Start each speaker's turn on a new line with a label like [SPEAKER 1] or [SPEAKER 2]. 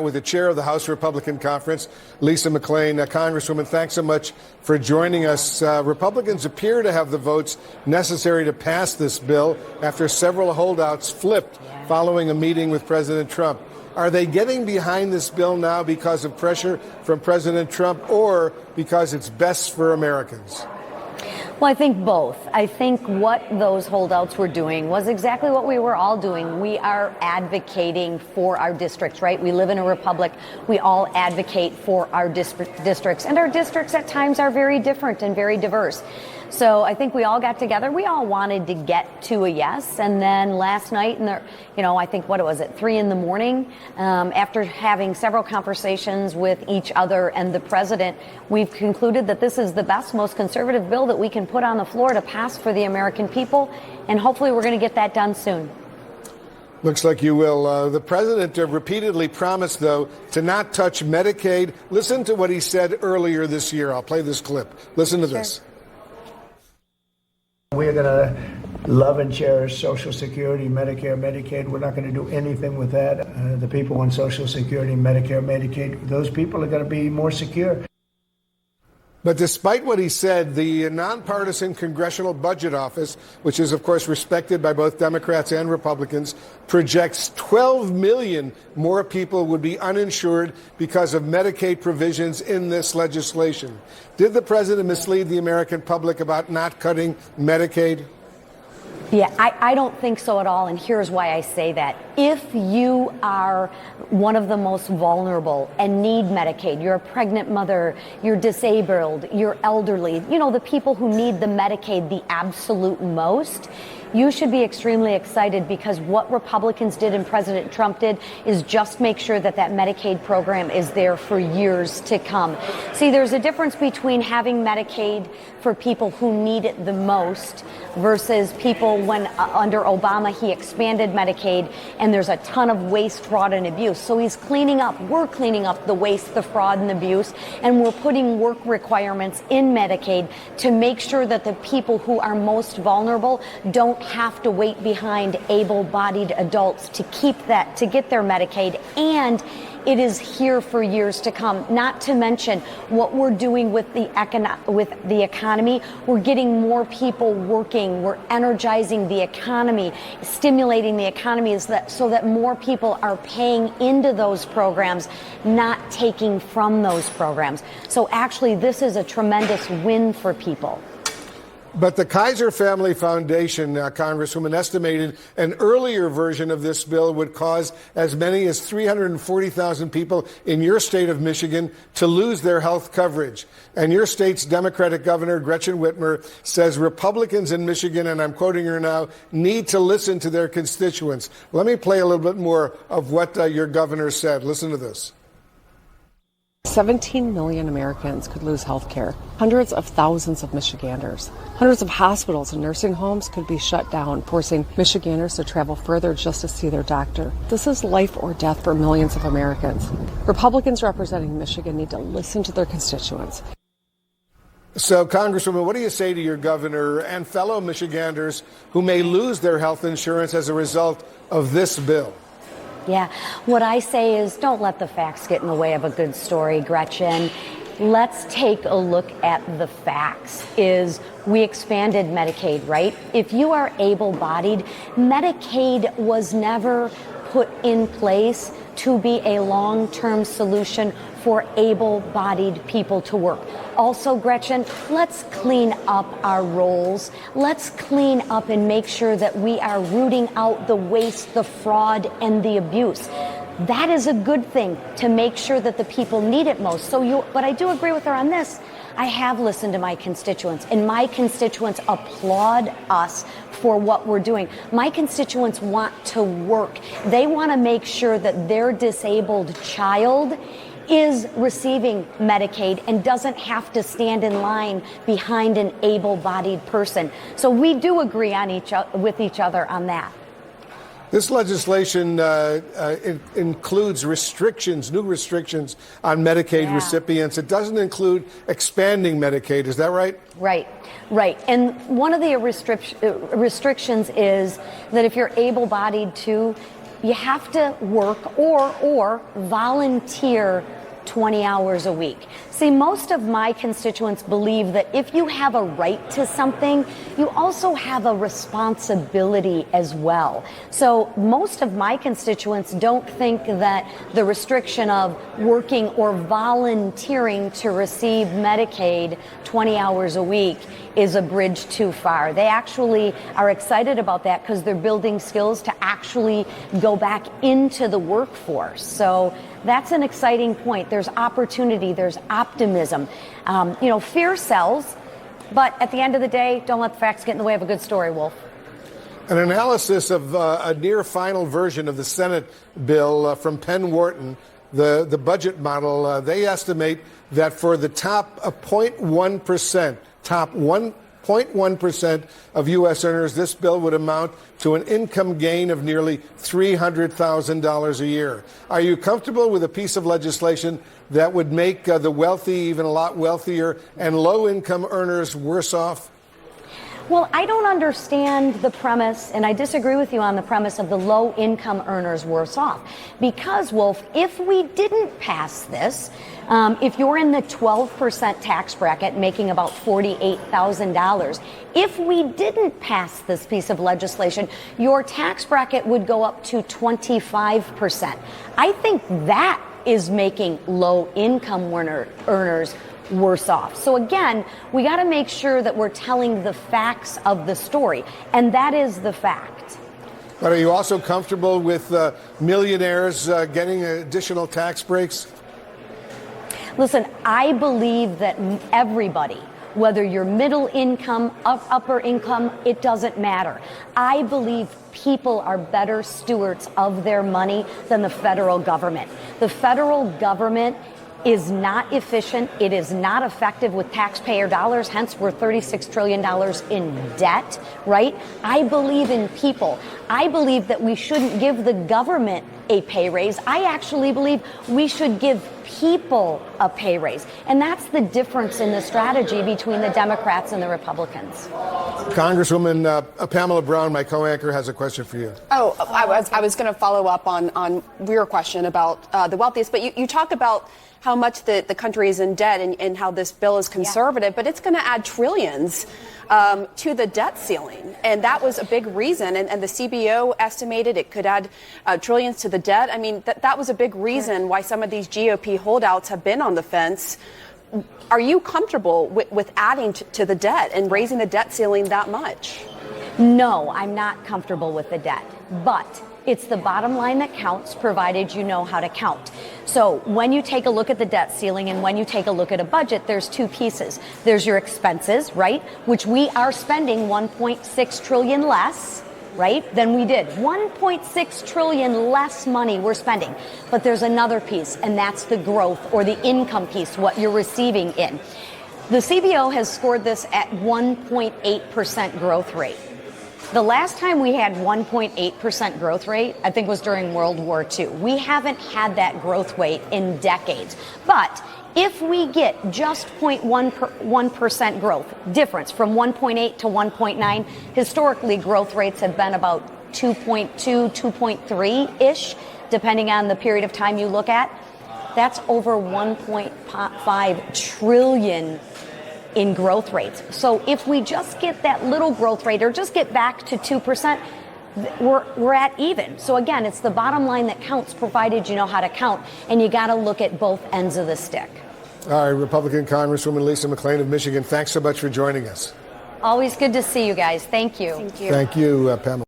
[SPEAKER 1] With the chair of the House Republican Conference, Lisa McClain. Congresswoman, thanks so much for joining us. Republicans appear to have the votes necessary to pass this bill after several holdouts flipped following a meeting with President Trump. Are they getting behind this bill now because of pressure from President Trump or because it's best for Americans?
[SPEAKER 2] Well, I think both. I think what those holdouts were doing was exactly what we were all doing. We are advocating for our districts, right? We live in a republic. We all advocate for our districts. And our districts at times are very different and very diverse. So I think we all got together. We all wanted to get to a yes. And then last night, I think, what was it, 3 a.m, after having several conversations with each other and the president, we've concluded that this is the best, most conservative bill that we can put on the floor to pass for the American people. And hopefully we're going to get that done soon.
[SPEAKER 1] Looks like you will. The president repeatedly promised, though, to not touch Medicaid. Listen to what he said earlier this year. I'll play this clip. Listen to this.
[SPEAKER 3] We are going to love and cherish Social Security, Medicare, Medicaid. We're not going to do anything with that. The people on Social Security, Medicare, Medicaid, those people are going to be more secure.
[SPEAKER 1] But despite what he said, the nonpartisan Congressional Budget Office, which is, of course, respected by both Democrats and Republicans, projects 12 million more people would be uninsured because of Medicaid provisions in this legislation. Did the president mislead the American public about not cutting Medicaid?
[SPEAKER 2] Yeah, I don't think so at all, and here's why I say that. If you are one of the most vulnerable and need Medicaid, you're a pregnant mother, you're disabled, you're elderly, the people who need the Medicaid the absolute most, you should be extremely excited because what Republicans did and President Trump did is just make sure that that Medicaid program is there for years to come. See, there's a difference between having Medicaid for people who need it the most versus people when under Obama he expanded Medicaid and there's a ton of waste, fraud, and abuse. So we're cleaning up the waste, the fraud, and abuse, and we're putting work requirements in Medicaid to make sure that the people who are most vulnerable don't have to wait behind able-bodied adults to get their Medicaid, and it is here for years to come. Not to mention what we're doing with the economy. We're getting more people working. We're energizing the economy, stimulating the economy so that more people are paying into those programs, not taking from those programs. So actually, this is a tremendous win for people.
[SPEAKER 1] But the Kaiser Family Foundation, Congresswoman, estimated an earlier version of this bill would cause as many as 340,000 people in your state of Michigan to lose their health coverage. And your state's Democratic Governor, Gretchen Whitmer, says Republicans in Michigan, and I'm quoting her now, need to listen to their constituents. Let me play a little bit more of what your governor said. Listen to this.
[SPEAKER 4] 17 million Americans could lose health care. Hundreds of thousands of Michiganders. Hundreds of hospitals and nursing homes could be shut down, forcing Michiganders to travel further just to see their doctor. This is life or death for millions of Americans. Republicans representing Michigan need to listen to their constituents.
[SPEAKER 1] So, Congresswoman, what do you say to your governor and fellow Michiganders who may lose their health insurance as a result of this bill?
[SPEAKER 2] Yeah, what I say is don't let the facts get in the way of a good story, Gretchen. Let's take a look at the facts. We expanded Medicaid, right? If you are able-bodied, Medicaid was never put in place to be a long-term solution for able-bodied people to work. Also, Gretchen, let's clean up our rolls. Let's clean up and make sure that we are rooting out the waste, the fraud, and the abuse. That is a good thing to make sure that the people need it most. But I do agree with her on this. I have listened to my constituents, and my constituents applaud us for what we're doing. My constituents want to work. They want to make sure that their disabled child is receiving Medicaid and doesn't have to stand in line behind an able-bodied person. So we do agree on with each other on that.
[SPEAKER 1] This legislation includes restrictions, new restrictions on Medicaid recipients. It doesn't include expanding Medicaid. Is that right?
[SPEAKER 2] Right. And one of the restrictions is that if you're able-bodied too, you have to work or volunteer 20 hours a week. See, most of my constituents believe that if you have a right to something, you also have a responsibility as well. So most of my constituents don't think that the restriction of working or volunteering to receive Medicaid 20 hours a week is a bridge too far. They actually are excited about that because they're building skills to actually go back into the workforce. So that's an exciting point. There's opportunity, there's optimism. Fear sells, but at the end of the day, don't let the facts get in the way of a good story, Wolf.
[SPEAKER 1] An analysis of a near final version of the Senate bill from Penn Wharton, the budget model, they estimate that for the top 0.1%, top 1.1% of U.S. earners, this bill would amount to an income gain of nearly $300,000 a year. Are you comfortable with a piece of legislation that would make the wealthy even a lot wealthier and low-income earners worse off?
[SPEAKER 2] Well, I don't understand the premise, and I disagree with you on the premise of the low-income earners worse off. Because, Wolf, if we didn't pass this, if you're in the 12% tax bracket making about $48,000, if we didn't pass this piece of legislation, your tax bracket would go up to 25%. I think that is making low-income earners worse off. So again, we got to make sure that we're telling the facts of the story, and that is the fact.
[SPEAKER 1] But are you also comfortable with millionaires getting additional tax breaks?
[SPEAKER 2] Listen, I believe that everybody, whether you're middle income, upper income, it doesn't matter. I believe people are better stewards of their money than the federal government. The federal government is not efficient. It is not effective with taxpayer dollars. Hence, we're $36 trillion in debt, right? I believe in people. I believe that we shouldn't give the government a pay raise. I actually believe we should give people a pay raise. And that's the difference in the strategy between the Democrats and the Republicans.
[SPEAKER 1] Congresswoman Pamela Brown, my co-anchor, has a question for you.
[SPEAKER 5] Oh, I was going to follow up on your question about the wealthiest, but you talked about how much the country is in debt and how this bill is conservative, but it's going to add trillions to the debt ceiling. And that was a big reason. And the CBO estimated it could add trillions to the debt. I mean, that was a big reason why some of these GOP holdouts have been on the fence. Are you comfortable with adding to the debt and raising the debt ceiling that much?
[SPEAKER 2] No, I'm not comfortable with the debt, but it's the bottom line that counts, provided you know how to count. So when you take a look at the debt ceiling and when you take a look at a budget, there's two pieces. There's your expenses, right, which we are spending $1.6 trillion less, right, than we did. $1.6 trillion less money we're spending. But there's another piece, and that's the growth or the income piece, what you're receiving in. The CBO has scored this at 1.8% growth rate. The last time we had 1.8% growth rate, I think, was during World War II. We haven't had that growth rate in decades. But if we get just 0.1% growth difference from 1.8 to 1.9, historically growth rates have been about 2.2, 2.3-ish, depending on the period of time you look at. That's over 1.5 trillion in growth rates. So if we just get that little growth rate or just get back to 2%, we're at even. So again, it's the bottom line that counts, provided you know how to count, and you got to look at both ends of the stick.
[SPEAKER 1] All right, Republican Congresswoman Lisa McClain of Michigan, thanks so much for joining us.
[SPEAKER 2] Always good to see you guys. Thank you.
[SPEAKER 5] Thank you.
[SPEAKER 1] Thank you, Pamela.